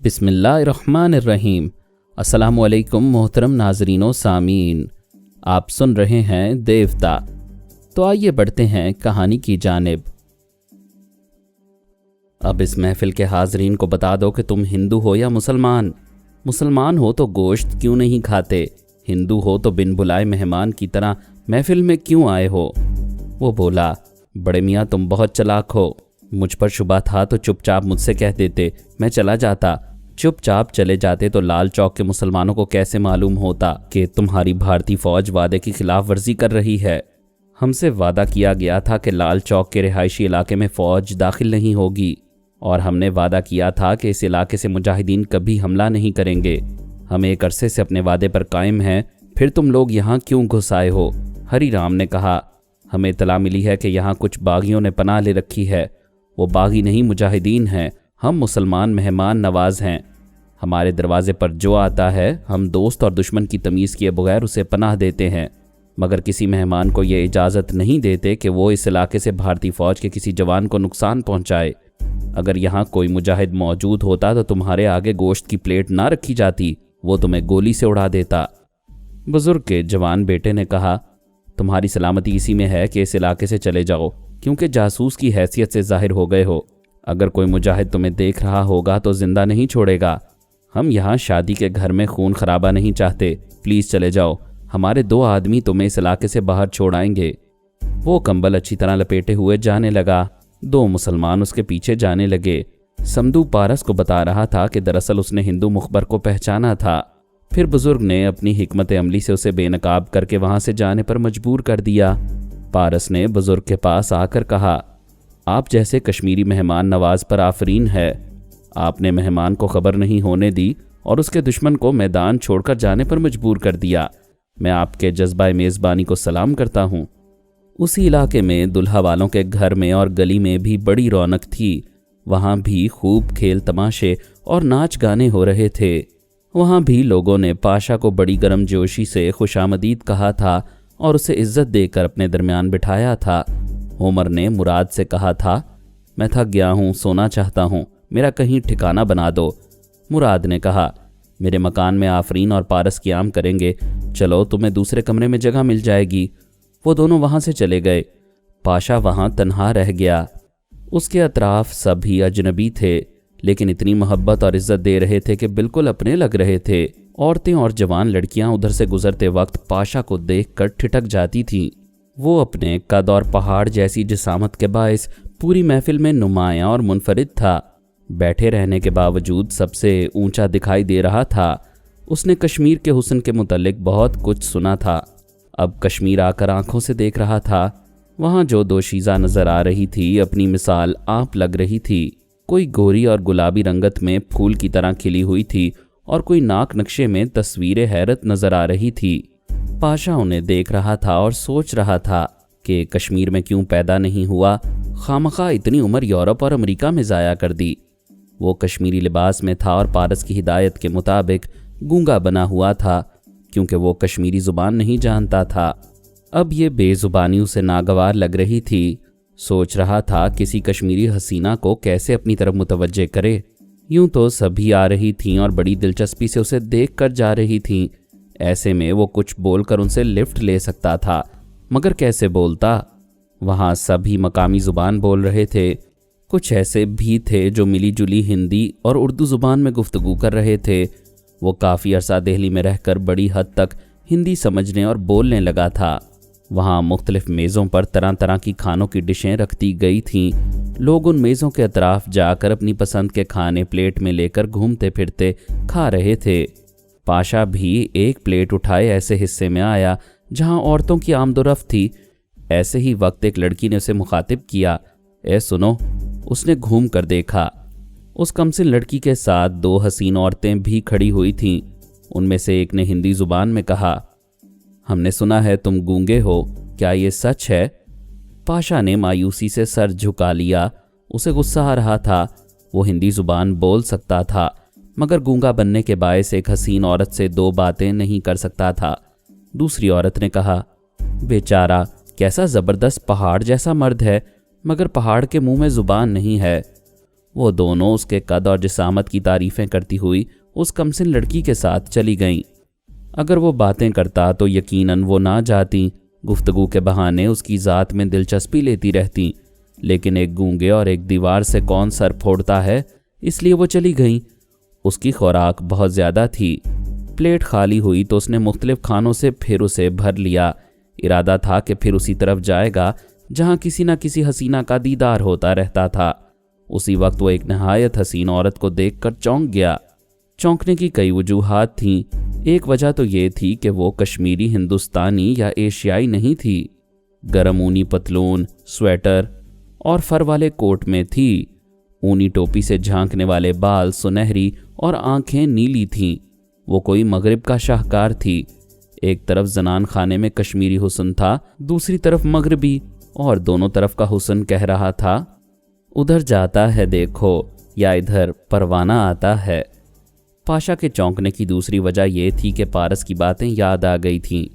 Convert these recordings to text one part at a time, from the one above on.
बिस्मिल्लाहिर्रहमानिर्रहीम। अस्सलामु अलैकुम मोहतरम नाजरीन व सामीन, आप सुन रहे हैं देवता। तो आइए बढ़ते हैं कहानी की जानिब। अब इस महफिल के हाजरीन को बता दो कि तुम हिंदू हो या मुसलमान। मुसलमान हो तो गोश्त क्यों नहीं खाते, हिंदू हो तो बिन बुलाए मेहमान की तरह महफिल में क्यों आए हो। वो बोला, बड़े मियाँ तुम बहुत चालाक हो, मुझ पर शुबा था तो चुपचाप मुझसे कह देते, मैं चला जाता। चुपचाप चले जाते तो लाल चौक के मुसलमानों को कैसे मालूम होता कि तुम्हारी भारतीय फौज वादे की खिलाफ वर्जी कर रही है। हमसे वादा किया गया था कि लाल चौक के रिहायशी इलाके में फ़ौज दाखिल नहीं होगी, और हमने वादा किया था कि इस इलाके से मुजाहिदीन कभी हमला नहीं करेंगे। हम एक अरसे से अपने वादे पर कायम हैं, फिर तुम लोग यहाँ क्यों घुस आए हो। हरी राम ने कहा, हमें इतला मिली है कि यहाँ कुछ बागियों ने पनाह ले रखी है। वो बागी नहीं मुजाहिदीन हैं, हम मुसलमान मेहमान नवाज हैं। हमारे दरवाजे पर जो आता है हम दोस्त और दुश्मन की तमीज़ किए बगैर उसे पनाह देते हैं, मगर किसी मेहमान को ये इजाज़त नहीं देते कि वो इस इलाके से भारतीय फ़ौज के किसी जवान को नुकसान पहुंचाए। अगर यहाँ कोई मुजाहिद मौजूद होता तो तुम्हारे आगे गोश्त की प्लेट ना रखी जाती, वो तुम्हें गोली से उड़ा देता। बुजुर्ग के जवान बेटे ने कहा, तुम्हारी सलामती इसी में है कि इस इलाके से चले जाओ, क्योंकि जासूस की हैसियत से ज़ाहिर हो गए हो। अगर कोई मुजाहिद तुम्हें देख रहा होगा तो ज़िंदा नहीं छोड़ेगा। हम यहाँ शादी के घर में खून खराबा नहीं चाहते, प्लीज़ चले जाओ, हमारे 2 आदमी तुम्हें इस इलाके से बाहर छोड़ आएंगे। वो कंबल अच्छी तरह लपेटे हुए जाने लगा। 2 मुसलमान उसके पीछे जाने लगे। समदू पारस को बता रहा था कि दरअसल उसने हिंदू मुखबर को पहचाना था। फिर बुजुर्ग ने अपनी हिकमत अमली से उसे बेनकाब करके वहाँ से जाने पर मजबूर कर दिया। पारस ने बुजुर्ग के पास आकर कहा, आप जैसे कश्मीरी मेहमान नवाज पर आफरीन है। आपने मेहमान को खबर नहीं होने दी और उसके दुश्मन को मैदान छोड़कर जाने पर मजबूर कर दिया। मैं आपके जज्बा मेज़बानी को सलाम करता हूँ। उसी इलाके में दुल्हा वालों के घर में और गली में भी बड़ी रौनक थी। वहाँ भी खूब खेल तमाशे और नाच गाने हो रहे थे। वहाँ भी लोगों ने पाशा को बड़ी गर्मजोशी से खुशामदीद कहा था और उसे इज्जत देकर अपने दरमियान बिठाया था। उमर ने मुराद से कहा था, मैं थक गया हूँ, सोना चाहता हूँ, मेरा कहीं ठिकाना बना दो। मुराद ने कहा, मेरे मकान में आफरीन और पारस क़याम करेंगे, चलो तुम्हें दूसरे कमरे में जगह मिल जाएगी। वो दोनों वहाँ से चले गए। पाशा वहाँ तन्हा रह गया। उसके अतराफ सभी अजनबी थे, लेकिन इतनी मोहब्बत और इज्जत दे रहे थे कि बिल्कुल अपने लग रहे थे। औरतें और जवान लड़कियां उधर से गुजरते वक्त पाशा को देखकर ठिठक जाती थीं। वो अपने कद और पहाड़ जैसी जिसामत के बायस पूरी महफिल में नुमायां और मुनफरिद था। बैठे रहने के बावजूद सबसे ऊंचा दिखाई दे रहा था। उसने कश्मीर के हुस्न के मुतल्लिक बहुत कुछ सुना था। अब कश्मीर आकर आंखों से देख रहा था। वहाँ जो दोशीज़ा नज़र आ रही थी अपनी मिसाल आप लग रही थी। कोई गोरी और गुलाबी रंगत में फूल की तरह खिली हुई थी और कोई नाक नक्शे में तस्वीर हैरत नज़र आ रही थी। पाशा उन्हें देख रहा था और सोच रहा था कि कश्मीर में क्यों पैदा नहीं हुआ, खामखा इतनी उम्र यूरोप और अमेरिका में ज़ाया कर दी। वो कश्मीरी लिबास में था और पारस की हिदायत के मुताबिक गूंगा बना हुआ था, क्योंकि वो कश्मीरी ज़ुबान नहीं जानता था। अब ये बेज़ुबानी उसे नागवार लग रही थी। सोच रहा था किसी कश्मीरी हसीना को कैसे अपनी तरफ मुतवज्जे करे। यूं तो सभी आ रही थीं और बड़ी दिलचस्पी से उसे देख कर जा रही थीं। ऐसे में वो कुछ बोलकर उनसे लिफ्ट ले सकता था, मगर कैसे बोलता। वहाँ सभी मकामी ज़ुबान बोल रहे थे। कुछ ऐसे भी थे जो मिली जुली हिंदी और उर्दू ज़ुबान में गुफ्तगू कर रहे थे। वो काफ़ी अरसा दिल्ली में रहकर बड़ी हद तक हिंदी समझने और बोलने लगा था। वहाँ मुख्तलिफ मेज़ों पर तरह तरह की खानों की डिशें रखती गई थीं। लोग उन मेज़ों के अतराफ जाकर अपनी पसंद के खाने प्लेट में लेकर घूमते फिरते खा रहे थे। पाशा भी एक प्लेट उठाए ऐसे हिस्से में आया जहाँ औरतों की आमदोरफ्त थी। ऐसे ही वक्त एक लड़की ने उसे मुखातिब किया, ए सुनो। उसने घूम कर देखा। उस कमसिन लड़की के साथ 2 हसीन औरतें भी खड़ी हुई थीं। उनमें से एक ने हिंदी ज़ुबान में कहा, हमने सुना है तुम गूंगे हो, क्या ये सच है? पाशा ने मायूसी से सर झुका लिया। उसे गुस्सा आ रहा था। वो हिंदी ज़ुबान बोल सकता था, मगर गूंगा बनने के बायस एक हसीन औरत से 2 बातें नहीं कर सकता था। दूसरी औरत ने कहा, बेचारा कैसा ज़बरदस्त पहाड़ जैसा मर्द है, मगर पहाड़ के मुंह में ज़ुबान नहीं है। वो दोनों उसके कद और जिसामत की तारीफें करती हुई उस कमसिन लड़की के साथ चली गईं। अगर वो बातें करता तो यकीनन वो ना जाती, गुफ्तगू के बहाने उसकी ज़ात में दिलचस्पी लेती रहती, लेकिन एक गूंगे और एक दीवार से कौन सर फोड़ता है, इसलिए वो चली गईं। उसकी खुराक बहुत ज़्यादा थी। प्लेट खाली हुई तो उसने मुख्तलिफ खानों से फिर उसे भर लिया। इरादा था कि फिर उसी तरफ जाएगा जहाँ किसी न किसी हसीना का दीदार होता रहता था। उसी वक्त वो एक नहायत हसीन औरत को देखकर चौंक गया। चौंकने की कई वजूहात थीं। एक वजह तो ये थी कि वो कश्मीरी, हिंदुस्तानी या एशियाई नहीं थी। गरम ऊनी पतलून, स्वेटर और फर वाले कोट में थी। ऊनी टोपी से झांकने वाले बाल सुनहरी और आंखें नीली थीं। वो कोई मगरिब का शाहकार थी। एक तरफ जनान खाने में कश्मीरी हुस्न था, दूसरी तरफ मगरबी, और दोनों तरफ का हुस्न कह रहा था, उधर जाता है देखो, या इधर परवाना आता है। पाशा के चौंकने की दूसरी वजह यह थी कि पारस की बातें याद आ गई थीं।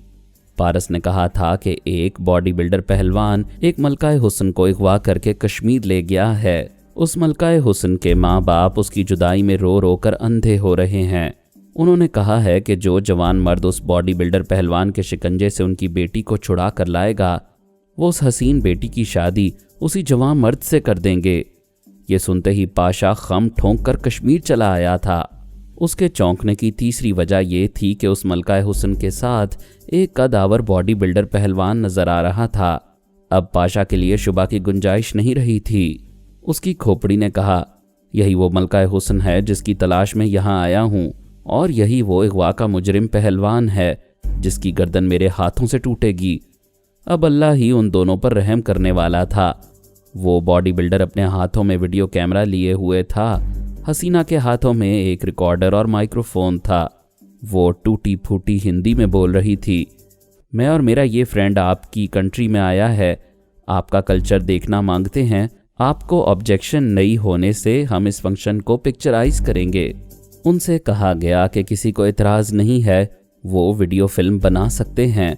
पारस ने कहा था कि एक बॉडी बिल्डर पहलवान एक मलकाए हुस्न को अगवा करके कश्मीर ले गया है। उस मलकाए हुस्न के माँ बाप उसकी जुदाई में रो रो कर अंधे हो रहे हैं। उन्होंने कहा है कि जो जवान मर्द उस बॉडी बिल्डर पहलवान के शिकंजे से उनकी बेटी को छुड़ा कर लाएगा, वो उस हसीन बेटी की शादी उसी जवान मर्द से कर देंगे। ये सुनते ही पाशा खम ठोंक कर कश्मीर चला आया था। उसके चौंकने की तीसरी वजह यह थी कि उस मलकाए हुस्न के साथ एक कदावर बॉडी बिल्डर पहलवान नजर आ रहा था। अब पाशा के लिए शुबा की गुंजाइश नहीं रही थी। उसकी खोपड़ी ने कहा, यही वो मलकाए हुस्न है जिसकी तलाश में यहाँ आया हूँ, और यही वो अगवा का मुजरिम पहलवान है जिसकी गर्दन मेरे हाथों से टूटेगी। अब अल्लाह ही उन दोनों पर रहम करने वाला था। वो बॉडी बिल्डर अपने हाथों में वीडियो कैमरा लिए हुए था। हसीना के हाथों में एक रिकॉर्डर और माइक्रोफोन था। वो टूटी फूटी हिंदी में बोल रही थी, मैं और मेरा ये फ्रेंड आपकी कंट्री में आया है, आपका कल्चर देखना मांगते हैं। आपको ऑब्जेक्शन नहीं होने से हम इस फंक्शन को पिक्चराइज करेंगे। उनसे कहा गया कि किसी को इतराज़ नहीं है, वो वीडियो फिल्म बना सकते हैं।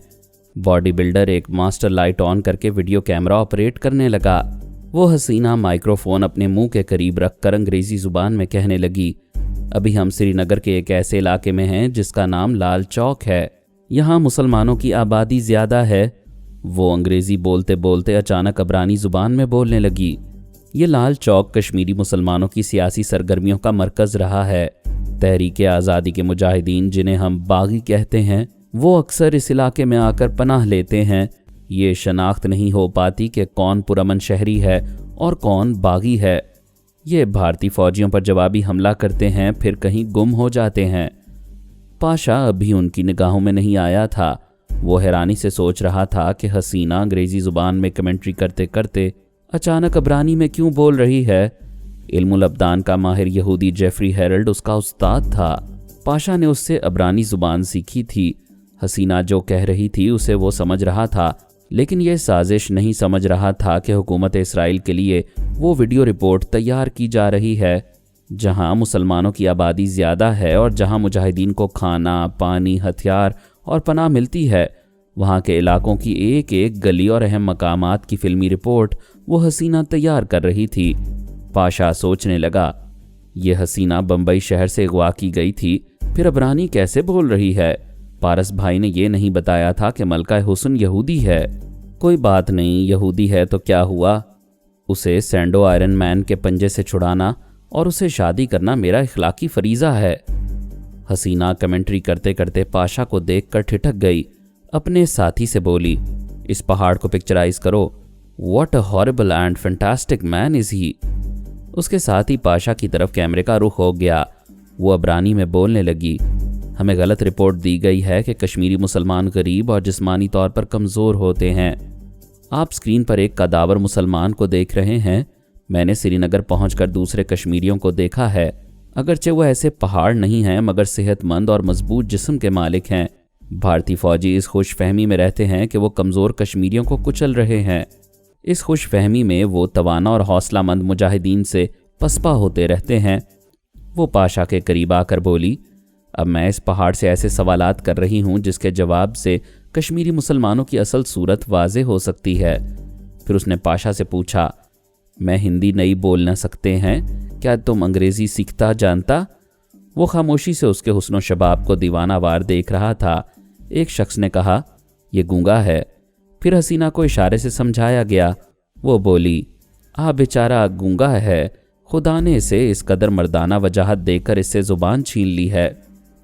बॉडी बिल्डर एक मास्टर लाइट ऑन करके वीडियो कैमरा ऑपरेट करने लगा। वो हसीना माइक्रोफोन अपने मुंह के करीब रखकर अंग्रेजी ज़ुबान में कहने लगी, अभी हम श्रीनगर के एक ऐसे इलाके में हैं जिसका नाम लाल चौक है। यहाँ मुसलमानों की आबादी ज़्यादा है। वो अंग्रेज़ी बोलते बोलते अचानक अबरानी ज़ुबान में बोलने लगी। ये लाल चौक कश्मीरी मुसलमानों की सियासी सरगर्मियों का मरकज़ रहा है। तहरीक आज़ादी के मुजाहिदीन, जिन्हें हम बागी कहते हैं, वो अक्सर इस इलाके में आकर पनाह लेते हैं। ये शनाख्त नहीं हो पाती कि कौन पुरअमन शहरी है और कौन बागी है। ये भारतीय फौजियों पर जवाबी हमला करते हैं, फिर कहीं गुम हो जाते हैं। पाशा अभी उनकी निगाहों में नहीं आया था। वो हैरानी से सोच रहा था कि हसीना अंग्रेज़ी ज़ुबान में कमेंट्री करते करते अचानक अबरानी में क्यों बोल रही है। इल्मुल अब्दान का माहिर यहूदी जेफरी हेरल्ड उसका उस्ताद था। पाशा ने उससे अबरानी ज़ुबान सीखी थी। हसीना जो कह रही थी उसे वो समझ रहा था, लेकिन यह साजिश नहीं समझ रहा था कि हुकूमत इसराइल के लिए वो वीडियो रिपोर्ट तैयार की जा रही है जहां मुसलमानों की आबादी ज़्यादा है और जहां मुजाहिदीन को खाना, पानी, हथियार और पनाह मिलती है। वहां के इलाकों की एक एक गली और अहम मकामात की फिल्मी रिपोर्ट वो हसीना तैयार कर रही थी। पाशा सोचने लगा, ये हसीना बम्बई शहर से अगवा की गई थी, फिर अबरानी कैसे बोल रही है। पारस भाई ने ये नहीं बताया था कि मलका हुस्न यहूदी है। कोई बात नहीं, यहूदी है तो क्या हुआ। उसे सैंडो आयरन मैन के पंजे से छुड़ाना और उसे शादी करना मेरा इखलाकी फरीज़ा है। हसीना कमेंट्री करते करते पाशा को देखकर ठिठक गई। अपने साथी से बोली, इस पहाड़ को पिक्चराइज करो। What a horrible and fantastic man is he. उसके साथ ही पाशा की तरफ कैमरे का रुख हो गया। वो अबरानी में बोलने लगी, हमें गलत रिपोर्ट दी गई है कि कश्मीरी मुसलमान गरीब और जिस्मानी तौर पर कमज़ोर होते हैं। आप स्क्रीन पर एक कदावर मुसलमान को देख रहे हैं। मैंने श्रीनगर पहुंचकर दूसरे कश्मीरियों को देखा है। अगरचे वो ऐसे पहाड़ नहीं हैं, मगर सेहतमंद और मजबूत जिस्म के मालिक हैं। भारतीय फौजी इस खुश फहमी में रहते हैं कि वो कमज़ोर कश्मीरियों को कुचल रहे हैं। इस खुश फहमी में वो तवाना और हौसलामंद मुजाहिदीन से पसपा होते रहते हैं। वो पाशा के करीब आकर बोली, अब मैं इस पहाड़ से ऐसे सवालात कर रही हूँ जिसके जवाब से कश्मीरी मुसलमानों की असल सूरत वाज़े हो सकती है। फिर उसने पाशा से पूछा, मैं हिंदी नहीं बोल न सकते हैं, क्या तुम अंग्रेज़ी सीखता जानता? वो खामोशी से उसके हुस्न शबाब को दीवाना वार देख रहा था। एक शख्स ने कहा, ये गूंगा है। फिर हसीना को इशारे से समझाया गया। वो बोली, बेचारा गूंगा है, खुदा ने इसे इस कदर मर्दाना वजाहत देकर इससे ज़ुबान छीन ली है।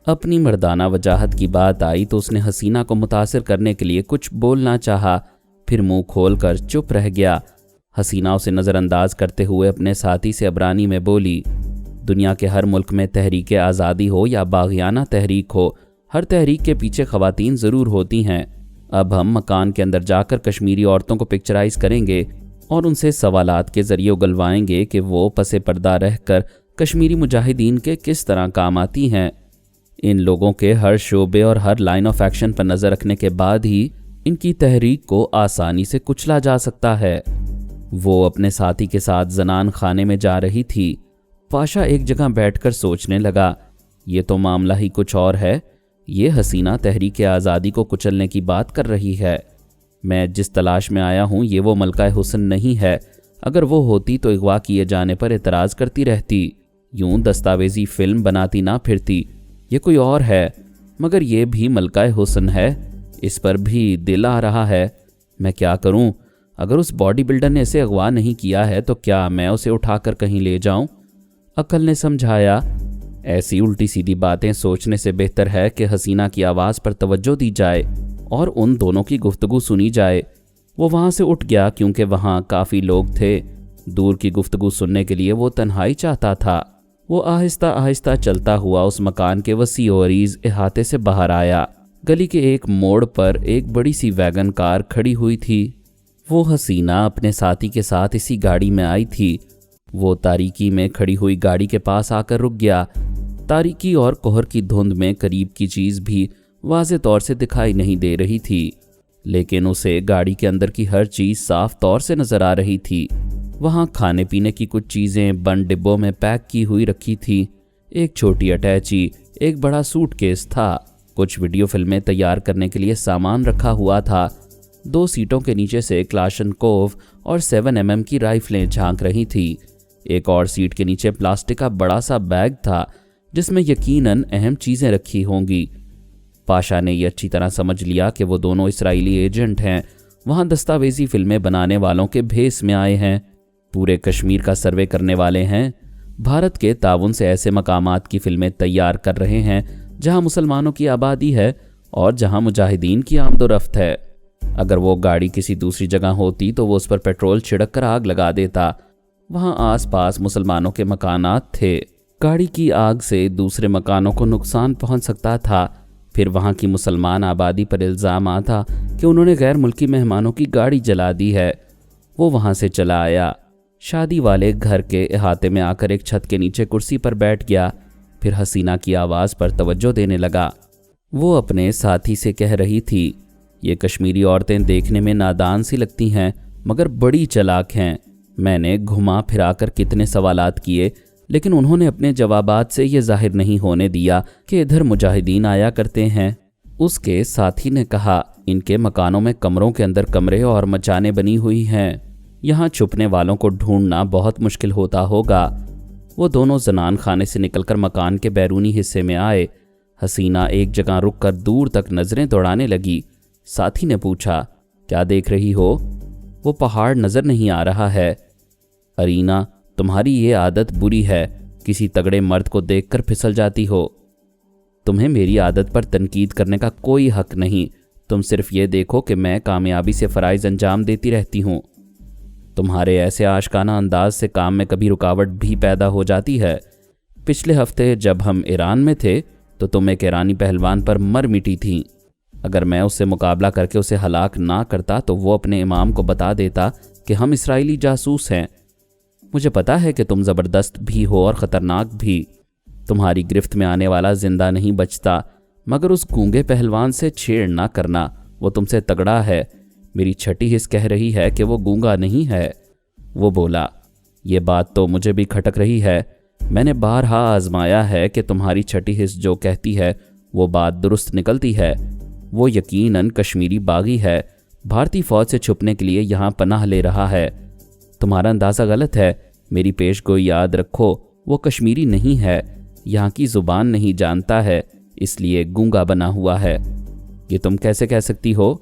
अपनी मर्दाना वजाहत की बात आई तो उसने हसीना को मुतासिर करने के लिए कुछ बोलना चाहा, फिर मुंह खोलकर चुप रह गया। हसीना उसे नज़रअंदाज करते हुए अपने साथी से अबरानी में बोली, दुनिया के हर मुल्क में तहरीक आज़ादी हो या बाग़ियाना तहरीक हो, हर तहरीक के पीछे ख़वातीन ज़रूर होती हैं। अब हम मकान के अंदर जाकर कश्मीरी औरतों को पिक्चराइज करेंगे और उनसे सवालात के ज़रिए उगलवाएंगे कि वो पसे पर्दा रहकर कश्मीरी मुजाहिदीन के किस तरह काम आती हैं। इन लोगों के हर शोबे और हर लाइन ऑफ एक्शन पर नज़र रखने के बाद ही इनकी तहरीक को आसानी से कुचला जा सकता है। वो अपने साथी के साथ जनान खाने में जा रही थी। पाशा एक जगह बैठकर सोचने लगा, ये तो मामला ही कुछ और है। ये हसीना तहरीक आज़ादी को कुचलने की बात कर रही है। मैं जिस तलाश में आया हूँ ये वो मलका हुस्न नहीं है। अगर वो होती तो अगवा किए जाने पर एतराज़ करती रहती, यूं दस्तावेजी फिल्म बनाती ना फिरती। ये कोई और है, मगर ये भी मलका हुस्न है, इस पर भी दिल आ रहा है। मैं क्या करूं? अगर उस बॉडी बिल्डर ने इसे अगवा नहीं किया है तो क्या मैं उसे उठाकर कहीं ले जाऊं? अक्ल ने समझाया, ऐसी उल्टी सीधी बातें सोचने से बेहतर है कि हसीना की आवाज़ पर तवज्जो दी जाए और उन दोनों की गुफ्तगू सुनी जाए। वो वहाँ से उठ गया क्योंकि वहाँ काफ़ी लोग थे। दूर की गुफ्तगू सुनने के लिए वो तन्हाई चाहता था। वो आहिस्ता आहिस्ता चलता हुआ उस मकान के वसी और अरीज़ इहाते से बाहर आया। गली के एक मोड़ पर एक बड़ी सी वैगन कार खड़ी हुई थी। वो हसीना अपने साथी के साथ इसी गाड़ी में आई थी। वो तारीकी में खड़ी हुई गाड़ी के पास आकर रुक गया। तारीकी और कोहर की धुंध में करीब की चीज़ भी वाज़े तौर से दिखाई नहीं दे रही थी, लेकिन उसे गाड़ी के अंदर की हर चीज़ साफ तौर से नज़र आ रही थी। वहाँ खाने पीने की कुछ चीज़ें बंद डिब्बों में पैक की हुई रखी थी। एक छोटी अटैची, एक बड़ा सूटकेस था। कुछ वीडियो फिल्में तैयार करने के लिए सामान रखा हुआ था। 2 सीटों के नीचे से क्लाशनकोव और 7mm की राइफलें झांक रही थी। एक और सीट के नीचे प्लास्टिक का बड़ा सा बैग था जिसमें यकीनन अहम चीज़ें रखी होंगी। पाशा ने यह अच्छी तरह समझ लिया कि वो दोनों इसराइली एजेंट हैं, वहाँ दस्तावेजी फिल्में बनाने वालों के भेस में आए हैं, पूरे कश्मीर का सर्वे करने वाले हैं, भारत के ताउन से ऐसे मकामात की फिल्में तैयार कर रहे हैं जहाँ मुसलमानों की आबादी है और जहाँ मुजाहिदीन की आमदोरफ्त है। अगर वो गाड़ी किसी दूसरी जगह होती तो वो उस पर पेट्रोल छिड़क कर आग लगा देता। वहाँ आसपास मुसलमानों के मकानात थे। गाड़ी की आग से दूसरे मकानों को नुकसान पहुँच सकता था। फिर वहाँ की मुसलमान आबादी पर इल्ज़ाम आता कि उन्होंने गैर मुल्की मेहमानों की गाड़ी जला दी है। वो वहाँ से चला आया। शादी वाले घर के अहाते में आकर एक छत के नीचे कुर्सी पर बैठ गया। फिर हसीना की आवाज़ पर तवज्जो देने लगा। वो अपने साथी से कह रही थी, ये कश्मीरी औरतें देखने में नादान सी लगती हैं मगर बड़ी चालाक हैं। मैंने घुमा फिरा कर कितने सवालात किए, लेकिन उन्होंने अपने जवाबात से ये जाहिर नहीं होने दिया कि इधर मुजाहिदीन आया करते हैं। उसके साथी ने कहा, इनके मकानों में कमरों के अंदर कमरे और मचाने बनी हुई हैं। यहाँ छुपने वालों को ढूंढना बहुत मुश्किल होता होगा। वो दोनों जनान खाने से निकलकर मकान के बैरूनी हिस्से में आए। हसीना एक जगह रुककर दूर तक नज़रें दौड़ाने लगी। साथी ने पूछा, क्या देख रही हो? वो पहाड़ नज़र नहीं आ रहा है। अरीना, तुम्हारी ये आदत बुरी है, किसी तगड़े मर्द को देखकर फिसल जाती हो। तुम्हें मेरी आदत पर तनकीद करने का कोई हक नहीं। तुम सिर्फ ये देखो कि मैं कामयाबी से फ़राइज़ अंजाम देती रहती हूँ। तुम्हारे ऐसे आशकाना अंदाज से काम में कभी रुकावट भी पैदा हो जाती है। पिछले हफ्ते जब हम ईरान में थे तो तुम एक ईरानी पहलवान पर मर मिटी थी। अगर मैं उससे मुकाबला करके उसे हलाक ना करता तो वो अपने इमाम को बता देता कि हम इसराइली जासूस हैं। मुझे पता है कि तुम ज़बरदस्त भी हो और ख़तरनाक भी। तुम्हारी गिरफ्त में आने वाला जिंदा नहीं बचता, मगर उस गूंगे पहलवान से छेड़ ना करना, वो तुमसे तगड़ा है। मेरी छठी हिस्स कह रही है कि वो गूंगा नहीं है। वो बोला, ये बात तो मुझे भी खटक रही है। मैंने बारहा आजमाया है कि तुम्हारी छठी हिस्स जो कहती है वो बात दुरुस्त निकलती है। वो यकीनन कश्मीरी बागी है, भारतीय फ़ौज से छुपने के लिए यहाँ पनाह ले रहा है। तुम्हारा अंदाज़ा गलत है। मेरी पेशगोई याद रखो, वो कश्मीरी नहीं है, यहाँ की ज़ुबान नहीं जानता है, इसलिए गूंगा बना हुआ है। ये तुम कैसे कह सकती हो?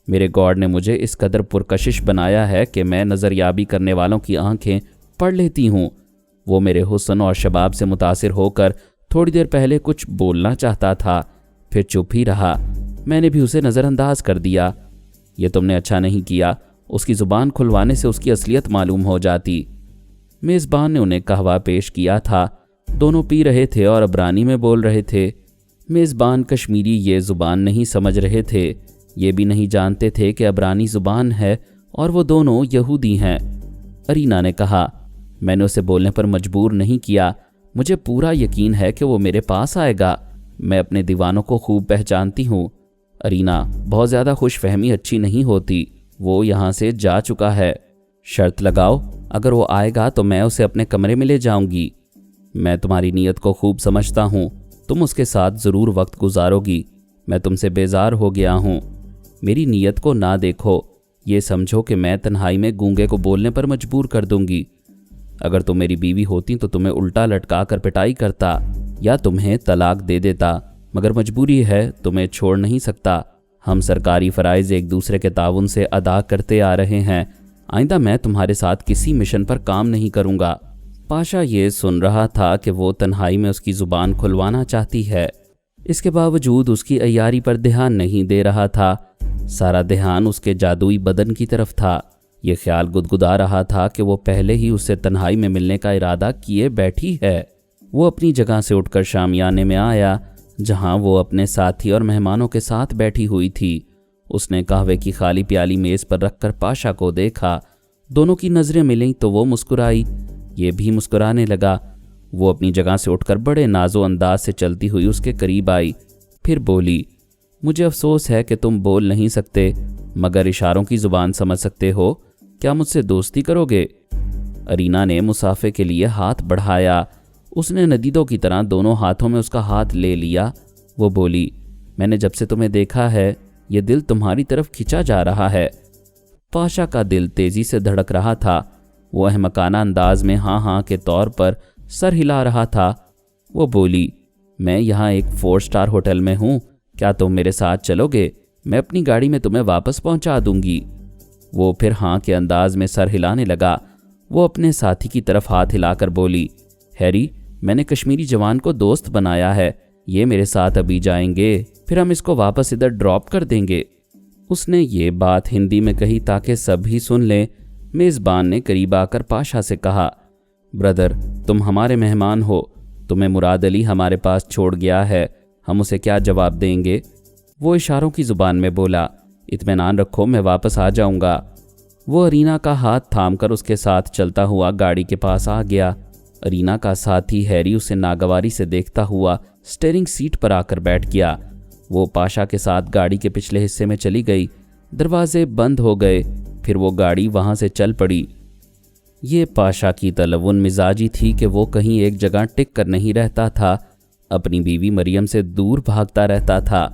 मेरे गॉड ने मुझे इस कदर पुरकशिश बनाया है कि मैं नज़रियाबी करने वालों की आंखें पढ़ लेती हूँ। वो मेरे हुस्न और शबाब से मुतासिर होकर थोड़ी देर पहले कुछ बोलना चाहता था, फिर चुप ही रहा। मैंने भी उसे नज़रअंदाज कर दिया। ये तुमने अच्छा नहीं किया, उसकी ज़ुबान खुलवाने से उसकी असलियत मालूम हो जाती। मेज़बान ने उन्हें कहवा पेश किया था। दोनों पी रहे थे और अबरानी में बोल रहे थे। मेज़बान कश्मीरी ये ज़ुबान नहीं समझ रहे थे, ये भी नहीं जानते थे कि अबरानी ज़ुबान है और वो दोनों यहूदी हैं। अरीना ने कहा, मैंने उसे बोलने पर मजबूर नहीं किया। मुझे पूरा यकीन है कि वो मेरे पास आएगा। मैं अपने दीवानों को खूब पहचानती हूँ। अरीना, बहुत ज़्यादा खुशफहमी अच्छी नहीं होती। वो यहाँ से जा चुका है। शर्त लगाओ, अगर वो आएगा तो मैं उसे अपने कमरे में ले जाऊंगी। मैं तुम्हारी नीयत को खूब समझता हूँ, तुम उसके साथ ज़रूर वक्त गुजारोगी। मैं तुमसे बेजार हो गया हूँ। मेरी नीयत को ना देखो, ये समझो कि मैं तन्हाई में गूंगे को बोलने पर मजबूर कर दूंगी। अगर तुम मेरी बीवी होती तो तुम्हें उल्टा लटका कर पिटाई करता या तुम्हें तलाक दे देता, मगर मजबूरी है, तुम्हें छोड़ नहीं सकता। हम सरकारी फ़राइज़ एक दूसरे के ताउन से अदा करते आ रहे हैं। आइंदा मैं तुम्हारे साथ किसी मिशन पर काम नहीं करूँगा। पाशा ये सुन रहा था कि वो तन्हाई में उसकी ज़ुबान खुलवाना चाहती है। इसके बावजूद उसकी अय्यारी पर ध्यान नहीं दे रहा था। सारा ध्यान उसके जादुई बदन की तरफ था। ये ख्याल गुदगुदा रहा था कि वो पहले ही उससे तन्हाई में मिलने का इरादा किए बैठी है। वो अपनी जगह से उठकर शामियाने में आया, जहां वो अपने साथी और मेहमानों के साथ बैठी हुई थी। उसने कहवे की खाली प्याली मेज़ पर रखकर पाशा को देखा। दोनों की नज़रें मिलीं तो वो मुस्कुराई, ये भी मुस्कुराने लगा। वो अपनी जगह से उठकर बड़े नाजो अंदाज से चलती हुई उसके करीब आई, फिर बोली, मुझे अफसोस है कि तुम बोल नहीं सकते, मगर इशारों की ज़ुबान समझ सकते हो। क्या मुझसे दोस्ती करोगे? अरीना ने मुसाफे के लिए हाथ बढ़ाया। उसने नदीदों की तरह दोनों हाथों में उसका हाथ ले लिया। वो बोली, मैंने जब से तुम्हें देखा है, ये दिल तुम्हारी तरफ खिंचा जा रहा है। पाशा का दिल तेजी से धड़क रहा था। वो अहमकाना अंदाज में हाँ हाँ के तौर पर सर हिला रहा था। वो बोली, मैं यहाँ एक 4 स्टार होटल में हूँ, क्या तुम मेरे साथ चलोगे? मैं अपनी गाड़ी में तुम्हें वापस पहुँचा दूंगी। वो फिर हाँ के अंदाज में सर हिलाने लगा। वो अपने साथी की तरफ हाथ हिलाकर बोली, हैरी, मैंने कश्मीरी जवान को दोस्त बनाया है, ये मेरे साथ अभी जाएंगे, फिर हम इसको वापस इधर ड्रॉप कर देंगे। उसने ये बात हिंदी में कही ताकि सभी सुन लें। मेज़बान ने करीब आकर पाशा से कहा, ब्रदर, तुम हमारे मेहमान हो, तुम्हें मुराद अली हमारे पास छोड़ गया है, हम उसे क्या जवाब देंगे? वो इशारों की ज़ुबान में बोला, इत्मीनान रखो, मैं वापस आ जाऊंगा। वो अरीना का हाथ थामकर उसके साथ चलता हुआ गाड़ी के पास आ गया। अरीना का साथी हैरी उसे नागवारी से देखता हुआ स्टीयरिंग सीट पर आकर बैठ गया। वो पाशा के साथ गाड़ी के पिछले हिस्से में चली गई। दरवाजे बंद हो गए, फिर वो गाड़ी वहां से चल पड़ी। ये पाशा की तलव्वुन मिजाजी थी कि वो कहीं एक जगह टिक कर नहीं रहता था। अपनी बीवी मरियम से दूर भागता रहता था।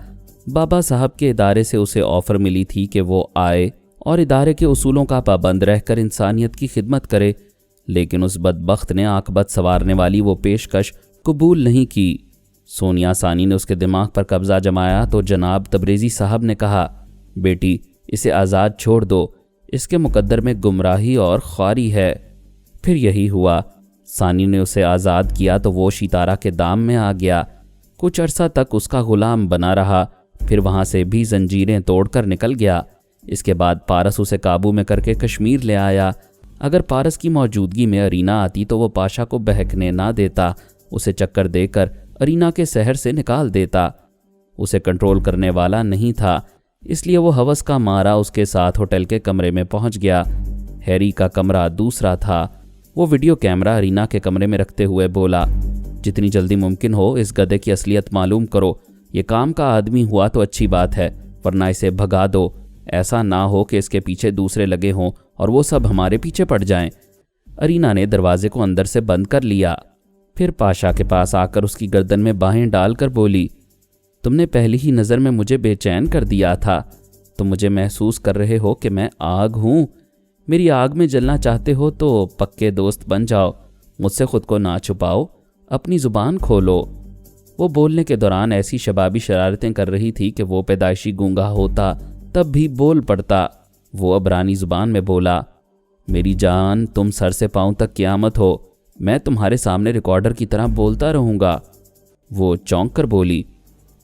बाबा साहब के इदारे से उसे ऑफ़र मिली थी कि वो आए और इदारे के उसूलों का पाबंद रहकर इंसानियत की खिदमत करे, लेकिन उस बदबख्त ने आकबत संवारने वाली वो पेशकश कबूल नहीं की। सोनिया सानी ने उसके दिमाग पर कब्जा जमाया तो जनाब तबरेज़ी साहब ने कहा, बेटी, इसे आज़ाद छोड़ दो, इसके मुकद्दर में गुमराही और ख्वारी है। फिर यही हुआ। सानी ने उसे आज़ाद किया तो वो शितारा के दाम में आ गया। कुछ अरसा तक उसका गुलाम बना रहा, फिर वहाँ से भी जंजीरें तोड़कर निकल गया। इसके बाद पारस उसे काबू में करके कश्मीर ले आया। अगर पारस की मौजूदगी में अरीना आती तो वो पाशा को बहकने ना देता, उसे चक्कर देकर अरीना के शहर से निकाल देता। उसे कंट्रोल करने वाला नहीं था, इसलिए वो हवस का मारा उसके साथ होटल के कमरे में पहुंच गया। हैरी का कमरा दूसरा था। वो वीडियो कैमरा अरीना के कमरे में रखते हुए बोला, जितनी जल्दी मुमकिन हो इस गधे की असलियत मालूम करो। ये काम का आदमी हुआ तो अच्छी बात है, वरना इसे भगा दो। ऐसा ना हो कि इसके पीछे दूसरे लगे हों और वो सब हमारे पीछे पड़ जाएं। अरीना ने दरवाजे को अंदर से बंद कर लिया। फिर पाशा के पास आकर उसकी गर्दन में बाहें डालकर बोली, तुमने पहली ही नज़र में मुझे बेचैन कर दिया था। तुम मुझे महसूस कर रहे हो कि मैं आग हूँ। मेरी आग में जलना चाहते हो तो पक्के दोस्त बन जाओ। मुझसे खुद को ना छुपाओ, अपनी ज़ुबान खोलो। वो बोलने के दौरान ऐसी शबाबी शरारतें कर रही थी कि वो पैदाइशी गूंगा होता तब भी बोल पड़ता। वो अबरानी ज़ुबान में बोला, मेरी जान, तुम सर से पाँव तक क़यामत हो, मैं तुम्हारे सामने रिकॉर्डर की तरह बोलता रहूँगा। वो चौंक कर बोली,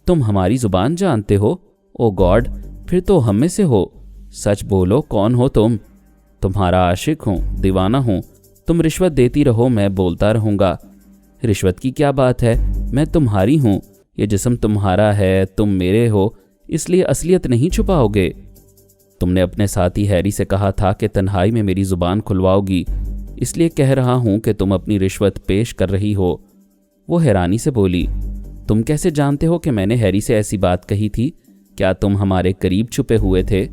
तुम हमारी ज़ुबान जानते हो? ओ गॉड, फिर तो हम में से हो। सच बोलो, कौन हो तुम? तुम्हारा आशिक हूँ, दीवाना हूँ। तुम रिश्वत देती रहो, मैं बोलता रहूँगा। रिश्वत की क्या बात है, मैं तुम्हारी हूँ, ये जिस्म तुम्हारा है, तुम मेरे हो, इसलिए असलियत नहीं छुपाओगे। तुमने अपने साथी हैरी से कहा था कि तन्हाई में मेरी ज़ुबान खुलवाओगी, इसलिए कह रहा हूँ कि तुम अपनी रिश्वत पेश कर रही हो। वो हैरानी से बोली, तुम कैसे जानते हो कि मैंने हैरी से ऐसी बात कही थी? क्या तुम हमारे करीब छुपे हुए थे?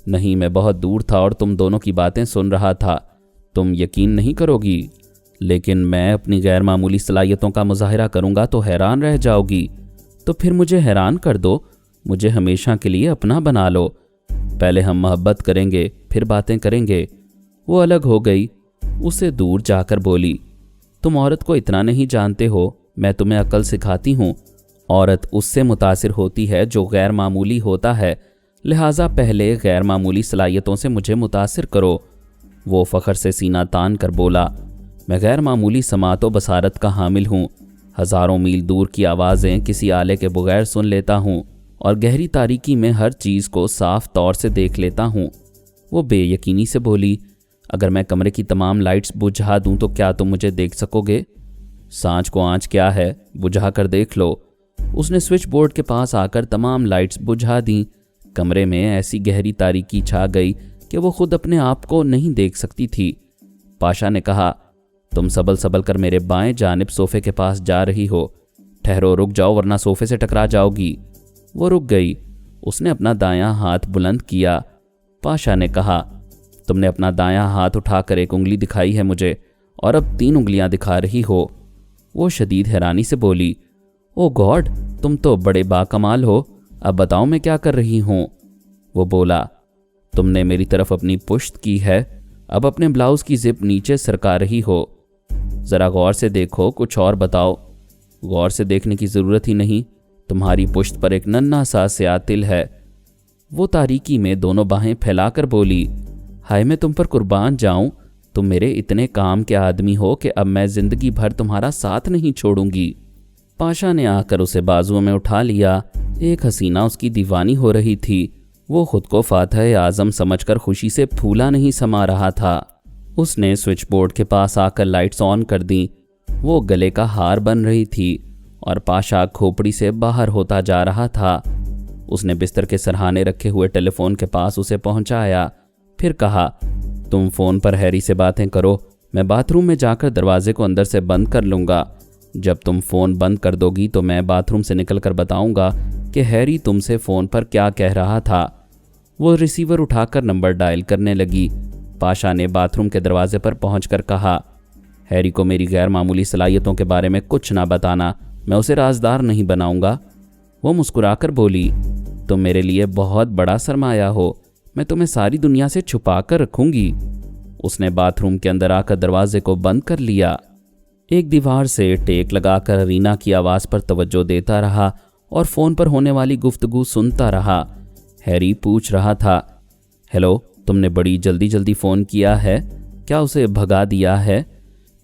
नहीं, मैं बहुत दूर था और तुम दोनों की बातें सुन रहा था। तुम यकीन नहीं करोगी, लेकिन मैं अपनी गैर मामूली सलाहियतों का मुजाहिरा करूँगा तो हैरान रह जाओगी। तो फिर मुझे हैरान कर दो, मुझे हमेशा के लिए अपना बना लो। पहले हम मोहब्बत करेंगे, फिर बातें करेंगे। वो अलग हो गई। उसे दूर जाकर बोली, तुम औरत को इतना नहीं जानते हो, मैं तुम्हें अकल सिखाती हूँ। औरत उससे मुतासिर होती है जो गैर मामूली होता है, लिहाजा पहले गैर मामूली सलाहियतों से मुझे मुतासिर करो। वो फ़ख्र से सीना तान कर बोला, मैं गैर मामूली समात व बसारत का हामिल हूँ। हज़ारों मील दूर की आवाज़ें किसी आले के बगैर सुन लेता हूँ और गहरी तारीकी में हर चीज़ को साफ तौर से देख लेता हूँ। वो बेयकीनी से बोली, अगर मैं कमरे की तमाम लाइट्स बुझा दूँ तो क्या तुम मुझे देख सकोगे? सांझ को आँच क्या है, बुझा कर देख लो। उसने स्विच बोर्ड के पास आकर तमाम लाइट्स बुझा दी। कमरे में ऐसी गहरी तारीकी छा गई कि वो खुद अपने आप को नहीं देख सकती थी। पाशा ने कहा, तुम सबल सबल कर मेरे बाएं जानिब सोफे के पास जा रही हो। ठहरो, रुक जाओ वरना सोफे से टकरा जाओगी। वो रुक गई। उसने अपना दायां हाथ बुलंद किया। पाशा ने कहा, तुमने अपना दायां हाथ उठाकर एक उंगली दिखाई है मुझे और अब 3 उंगलियां दिखा रही हो। वो शदीद हैरानी से बोली, ओ गॉड, तुम तो बड़े बाकमाल हो, अब बताओ मैं क्या कर रही हूँ? वो बोला, तुमने मेरी तरफ अपनी पुश्त की है, अब अपने ब्लाउज़ की जिप नीचे सरका रही हो। ज़रा गौर से देखो, कुछ और बताओ। गौर से देखने की ज़रूरत ही नहीं, तुम्हारी पुश्त पर एक नन्हा सा स्याह तिल है। वो तारीकी में दोनों बाहें फैलाकर बोली, हाय मैं तुम पर कुर्बान जाऊं, तुम मेरे इतने काम के आदमी हो कि अब मैं ज़िंदगी भर तुम्हारा साथ नहीं छोड़ूंगी। पाशा ने आकर उसे बाजुओं में उठा लिया। एक हसीना उसकी दीवानी हो रही थी। वो खुद को फातह आज़म समझकर खुशी से फूला नहीं समा रहा था। उसने स्विच बोर्ड के पास आकर लाइट्स ऑन कर दी। वो गले का हार बन रही थी और पाशा खोपड़ी से बाहर होता जा रहा था। उसने बिस्तर के सरहाने रखे हुए टेलीफोन के पास उसे पहुंचाया, फिर कहा, तुम फ़ोन पर हैरी से बातें करो, मैं बाथरूम में जाकर दरवाजे को अंदर से बंद कर लूँगा। जब तुम फ़ोन बंद कर दोगी तो मैं बाथरूम से निकलकर बताऊँगा कि हैरी तुमसे फ़ोन पर क्या कह रहा था। वो रिसीवर उठाकर नंबर डायल करने लगी। पाशा ने बाथरूम के दरवाजे पर पहुंचकर कहा, हैरी को मेरी गैर मामूली सलाहियतों के बारे में कुछ ना बताना, मैं उसे राजदार नहीं बनाऊंगा। वो मुस्कुराकर बोली, तुम मेरे लिए बहुत बड़ा सरमाया हो, मैं तुम्हें सारी दुनिया से छुपा कर रखूंगी। उसने बाथरूम के अंदर आकर दरवाजे को बंद कर लिया। एक दीवार से टेक लगाकर रीना की आवाज़ पर तवज्जो देता रहा और फ़ोन पर होने वाली गुफ्तगू सुनता रहा। हैरी पूछ रहा था, हेलो, तुमने बड़ी जल्दी जल्दी फ़ोन किया है, क्या उसे भगा दिया है?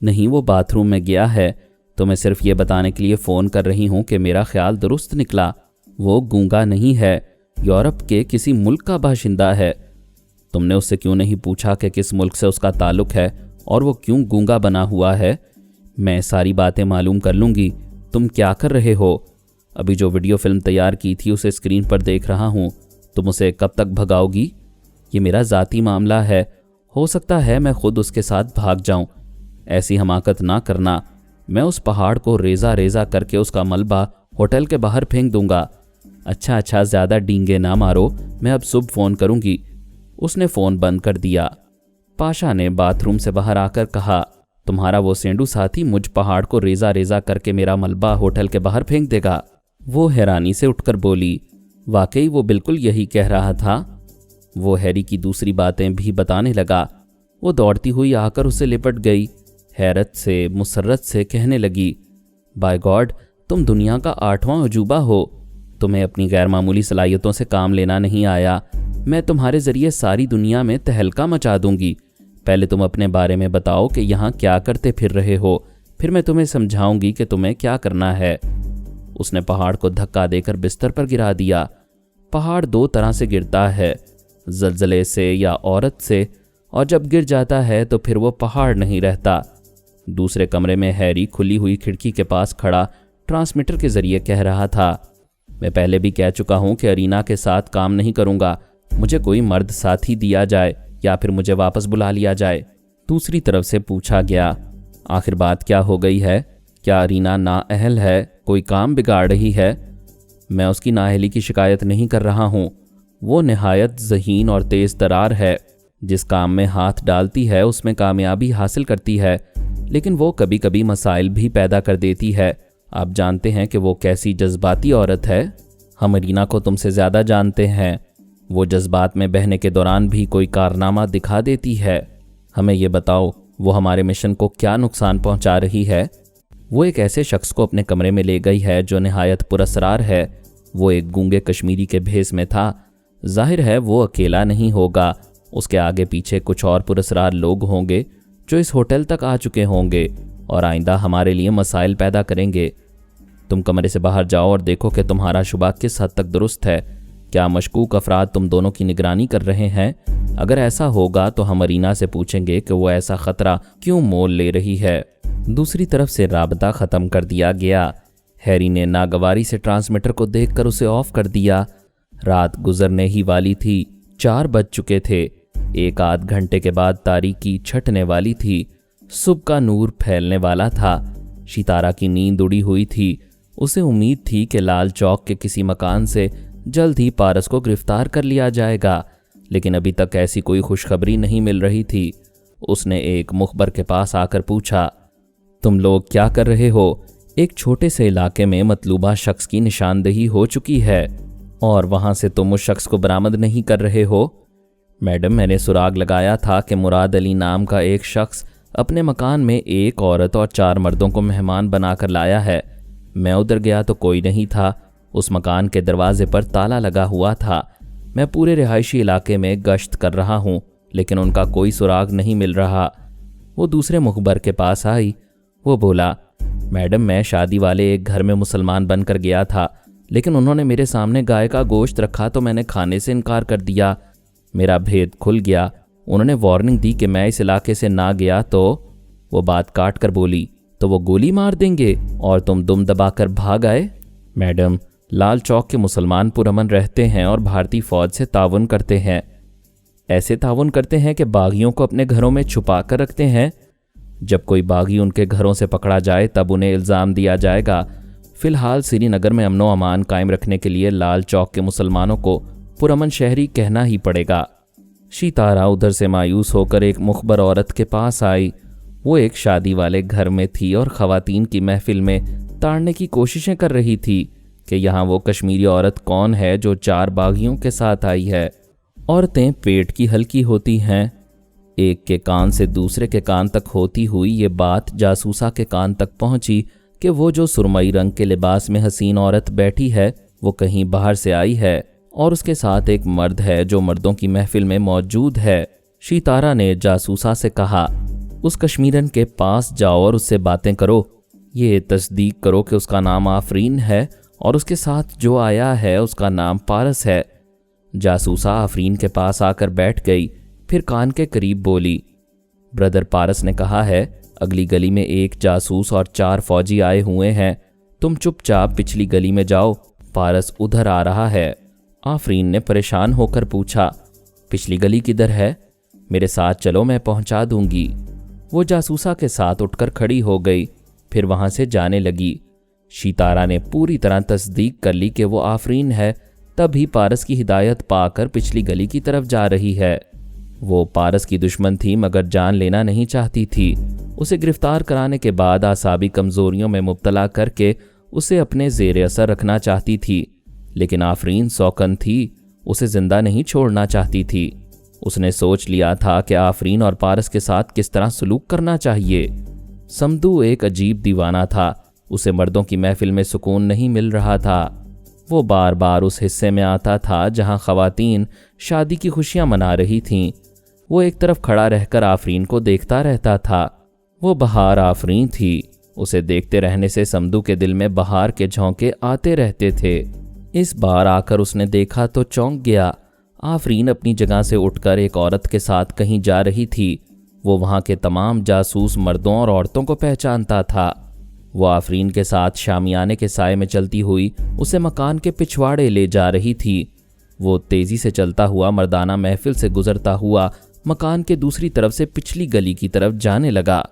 नहीं, वो बाथरूम में गया है, तो मैं सिर्फ ये बताने के लिए फ़ोन कर रही हूँ कि मेरा ख्याल दुरुस्त निकला। वो गूंगा नहीं है, यूरोप के किसी मुल्क का बाशिंदा है। तुमने उससे क्यों नहीं पूछा कि किस मुल्क से उसका ताल्लुक़ है और वो क्यों गूंगा बना हुआ है? मैं सारी बातें मालूम कर लूँगी। तुम क्या कर रहे हो? अभी जो वीडियो फिल्म तैयार की थी उसे स्क्रीन पर देख रहा हूँ। तुम उसे कब तक भगाओगी? ये मेरा ज़ाती मामला है, हो सकता है मैं खुद उसके साथ भाग जाऊं। ऐसी हमाकत ना करना, मैं उस पहाड़ को रेज़ा रेज़ा करके उसका मलबा होटल के बाहर फेंक दूंगा। अच्छा, ज़्यादा डींगे ना मारो, मैं अब सुबह फ़ोन करूंगी। उसने फ़ोन बंद कर दिया। पाशा ने बाथरूम से बाहर आकर कहा, तुम्हारा वो सेंडू साथी मुझ पहाड़ को रेज़ा रेज़ा करके मेरा मलबा होटल के बाहर फेंक देगा। वो हैरानी से उठकर बोली, वाकई वो बिल्कुल यही कह रहा था। वो हैरी की दूसरी बातें भी बताने लगा। वो दौड़ती हुई आकर उसे लिपट गई। हैरत से मुसर्रत से कहने लगी, बाय गॉड, तुम दुनिया का 8वां अजूबा हो। तुम्हें अपनी गैर मामूली सलाहियतों से काम लेना नहीं आया। मैं तुम्हारे ज़रिए सारी दुनिया में तहलका मचा दूंगी। पहले तुम अपने बारे में बताओ कि यहाँ क्या करते फिर रहे हो, फिर मैं तुम्हें समझाऊंगी कि तुम्हें क्या करना है। उसने पहाड़ को धक्का देकर बिस्तर पर गिरा दिया। पहाड़ 2 तरह से गिरता है, ज़लज़ले से या औरत से, और जब गिर जाता है तो फिर वो पहाड़ नहीं रहता। दूसरे कमरे में हैरी खुली हुई खिड़की के पास खड़ा ट्रांसमीटर के ज़रिए कह रहा था, मैं पहले भी कह चुका हूँ कि अरीना के साथ काम नहीं करूँगा। मुझे कोई मर्द साथी दिया जाए या फिर मुझे वापस बुला लिया जाए। दूसरी तरफ से पूछा गया, आखिर बात क्या हो गई है? क्या अरीना नाअहल है? कोई काम बिगाड़ रही है? मैं उसकी नाअहली की शिकायत नहीं कर रहा हूँ। वो निहायत ज़हीन और तेज़ तरार है। जिस काम में हाथ डालती है उसमें कामयाबी हासिल करती है, लेकिन वो कभी कभी मसाइल भी पैदा कर देती है। आप जानते हैं कि वो कैसी जज्बाती औरत है। हम अरीना को तुमसे ज़्यादा जानते हैं। वो जज्बात में बहने के दौरान भी कोई कारनामा दिखा देती है। हमें ये बताओ, वो हमारे मिशन को क्या नुकसान पहुंचा रही है? वो एक ऐसे शख्स को अपने कमरे में ले गई है जो निहायत पुरअसरार है। वो एक गूंगे कश्मीरी के भेस में था। जाहिर है वो अकेला नहीं होगा, उसके आगे पीछे कुछ और पुरअसरार लोग होंगे जो इस होटल तक आ चुके होंगे और आइंदा हमारे लिए मसाइल पैदा करेंगे। तुम कमरे से बाहर जाओ और देखो कि तुम्हारा शुबा किस हद तक दुरुस्त है। क्या मशकूक अफराद तुम दोनों की निगरानी कर रहे हैं? अगर ऐसा होगा तो हम अरीना से पूछेंगे कि वो ऐसा ख़तरा क्यों मोल ले रही है। दूसरी तरफ से राबता ख़त्म कर दिया गया। हैरी ने नागवारी से ट्रांसमीटर को देखकर उसे ऑफ कर दिया। रात गुजरने ही वाली थी। 4 बज चुके थे। 1 आध घंटे के बाद तारीकी छटने वाली थी। सुबह का नूर फैलने वाला था। सितारा की नींद उड़ी हुई थी। उसे उम्मीद थी कि लाल चौक के किसी मकान से जल्द ही पारस को गिरफ्तार कर लिया जाएगा, लेकिन अभी तक ऐसी कोई खुशखबरी नहीं मिल रही थी। उसने एक मुखबर के पास आकर पूछा, तुम लोग क्या कर रहे हो? एक छोटे से इलाके में मतलूबा शख्स की निशानदेही हो चुकी है और वहां से तुम उस शख्स को बरामद नहीं कर रहे हो। मैडम, मैंने सुराग लगाया था कि मुराद अली नाम का एक शख्स अपने मकान में एक औरत और 4 मर्दों को मेहमान बनाकर लाया है। मैं उधर गया तो कोई नहीं था। उस मकान के दरवाजे पर ताला लगा हुआ था। मैं पूरे रिहायशी इलाके में गश्त कर रहा हूँ, लेकिन उनका कोई सुराग नहीं मिल रहा। वो दूसरे मुखबर के पास आई। वो बोला, मैडम, मैं शादी वाले एक घर में मुसलमान बनकर गया था, लेकिन उन्होंने मेरे सामने गाय का गोश्त रखा तो मैंने खाने से इनकार कर दिया। मेरा भेद खुल गया। उन्होंने वार्निंग दी कि मैं इस इलाके से ना गया तो वो बात काट कर बोली, तो वो गोली मार देंगे और तुम दुम दबाकर भाग आए। मैडम, लाल चौक के मुसलमान पुरअमन रहते हैं और भारतीय फौज से ताउन करते हैं। ऐसे ताउन करते हैं कि बागियों को अपने घरों में छुपा कर रखते हैं। जब कोई बागी उनके घरों से पकड़ा जाए तब उन्हें इल्ज़ाम दिया जाएगा। फ़िलहाल श्रीनगर में अमनो अमान कायम रखने के लिए लाल चौक के मुसलमानों को पुरअमन शहरी कहना ही पड़ेगा। सितारा उधर से मायूस होकर एक मुखबर औरत के पास आई। वो एक शादी वाले घर में थी और ख़वातीन की महफिल में ताड़ने की कोशिशें कर रही थी कि यहाँ वो कश्मीरी औरत कौन है जो 4 बागियों के साथ आई है। औरतें पेट की हल्की होती हैं। एक के कान से दूसरे के कान तक होती हुई ये बात जासूसा के कान तक पहुंची कि वो जो सुरमई रंग के लिबास में हसीन औरत बैठी है वो कहीं बाहर से आई है और उसके साथ एक मर्द है जो मर्दों की महफिल में मौजूद है। सितारा ने जासूसा से कहा, उस कश्मीरन के पास जाओ और उससे बातें करो। ये तस्दीक करो कि उसका नाम आफरीन है और उसके साथ जो आया है उसका नाम पारस है। जासूसा आफरीन के पास आकर बैठ गई, फिर कान के करीब बोली, ब्रदर, पारस ने कहा है अगली गली में एक जासूस और 4 फौजी आए हुए हैं। तुम चुपचाप पिछली गली में जाओ, पारस उधर आ रहा है। आफरीन ने परेशान होकर पूछा, पिछली गली किधर है? मेरे साथ चलो, मैं पहुंचा दूंगी। वो जासूसा के साथ उठकर खड़ी हो गई, फिर वहां से जाने लगी। सितारा ने पूरी तरह तस्दीक कर ली कि वो आफरीन है, तभी पारस की हिदायत पाकर पिछली गली की तरफ जा रही है। वो पारस की दुश्मन थी मगर जान लेना नहीं चाहती थी। उसे गिरफ्तार कराने के बाद आसाबी कमजोरियों में मुब्तला करके उसे अपने ज़ेर असर रखना चाहती थी, लेकिन आफरीन सौकन थी, उसे जिंदा नहीं छोड़ना चाहती थी। उसने सोच लिया था कि आफरीन और पारस के साथ किस तरह सलूक करना चाहिए। समदू एक अजीब दीवाना था। उसे मर्दों की महफिल में सुकून नहीं मिल रहा था। वो बार बार उस हिस्से में आता था जहां ख़वातीन शादी की खुशियां मना रही थीं। वो एक तरफ खड़ा रहकर आफरीन को देखता रहता था। वो बहार आफरीन थी। उसे देखते रहने से समदू के दिल में बहार के झोंके आते रहते थे। इस बार आकर उसने देखा तो चौंक गया। आफरीन अपनी जगह से उठकर एक औरत के साथ कहीं जा रही थी। वो वहाँ के तमाम जासूस मर्दों और औरतों को पहचानता था। वो आफरीन के साथ शामियाने के साए में चलती हुई उसे मकान के पिछवाड़े ले जा रही थी। वो तेजी से चलता हुआ मर्दाना महफिल से गुजरता हुआ मकान के दूसरी तरफ से पिछली गली की तरफ जाने लगा।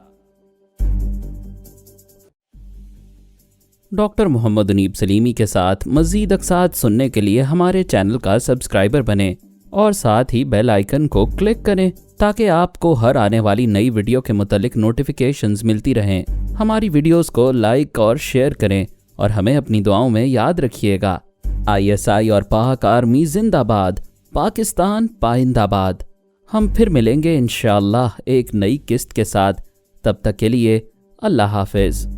डॉक्टर मोहम्मद उनीब सलीमी के साथ मज़ीद अक़सात सुनने के लिए हमारे चैनल का सब्सक्राइबर बनें और साथ ही बेल आइकन को क्लिक करें ताकि आपको हर आने वाली नई वीडियो के मुतालिक नोटिफिकेशंस मिलती रहें। हमारी वीडियोस को लाइक और शेयर करें और हमें अपनी दुआओं में याद रखिएगा। ISI और पाक आर्मी जिंदाबाद, पाकिस्तान पाइंदाबाद। हम फिर मिलेंगे इंशाअल्लाह एक नई किस्त के साथ। तब तक के लिए अल्लाह हाफिज़।